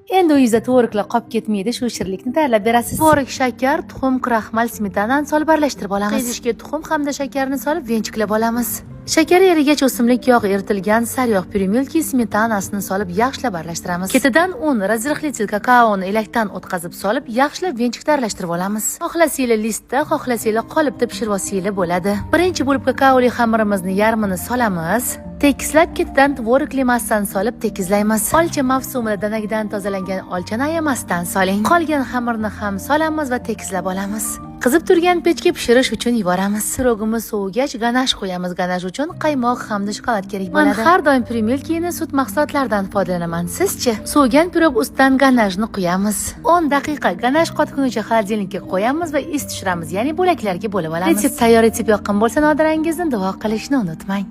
Endi uyingizda tvoroglar qolib ketmaydi, shu shirinlikni tayyorlab berasiz. Tvorog, shakar, tuxum, kraxmal, smetanani solib aralashtirib olamiz. Idishga tuxum hamda shakarni solib venchiklab olamiz. Shakar erigach o'simlik yog'i eritilgan sariyog' pyuremilki smetanasini solib yaxshilab aralashtiramiz. Ketidan un, razrıhlitel kakaoni elakdan o'tkazib solib yaxshilab venchikda aralashtirib olamiz. Xohlasanglar listda, xohlasanglar qolipda pishirib olsanglar bo'ladi. Birinchi bo'lib kakaoli xamirimizni yarmini solamiz. Tekislar ketidan tvorogli massani solib tekislaymiz. Olcha mavsumida danagidan tozalangan olchani ayamasdan soling. Qolgan xamirni ham solamiz va tekislab olamiz. Qizib turgan pechga pishirish uchun yuboramiz. Pirogimiz sovigach ganash qo'yamiz. Ganash uchun qaymoq hamda shokolad kerak bo'ladi. Men har doim pyuremilkini sut mahsulotlaridan foydalanaman. Sizchi? Sovigan pirog ustidan ganashni quyamiz. 10 daqiqa ganash qotguncha xolodilnikka qo'yamiz va isitishtiramiz, ya'ni bo'laklarga bo'lib olamiz. Retsept tayyor, etib yoqqan bo'lsa, nodirangizni duo qilishni unutmang.